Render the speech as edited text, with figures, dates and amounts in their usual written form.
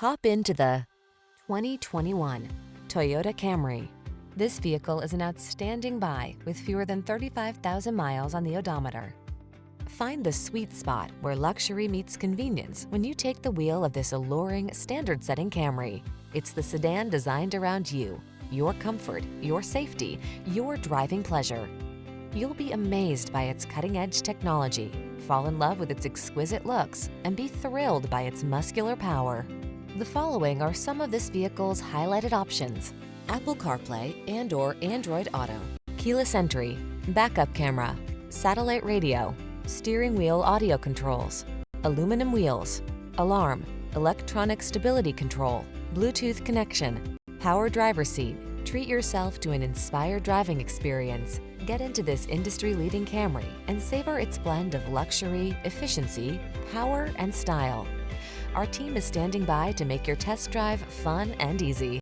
Hop into the 2021 Toyota Camry. This vehicle is an outstanding buy with fewer than 35,000 miles on the odometer. Find the sweet spot where luxury meets convenience when you take the wheel of this alluring, standard-setting Camry. It's the sedan designed around you, your comfort, your safety, your driving pleasure. You'll be amazed by its cutting-edge technology, fall in love with its exquisite looks, and be thrilled by its muscular power. The following are some of this vehicle's highlighted options: Apple CarPlay and/or Android Auto, keyless entry, backup camera, satellite radio, steering wheel audio controls, aluminum wheels, alarm, electronic stability control, Bluetooth connection, power driver seat. Treat yourself to an inspired driving experience. Get into this industry-leading Camry and savor its blend of luxury, efficiency, power, and style. Our team is standing by to make your test drive fun and easy.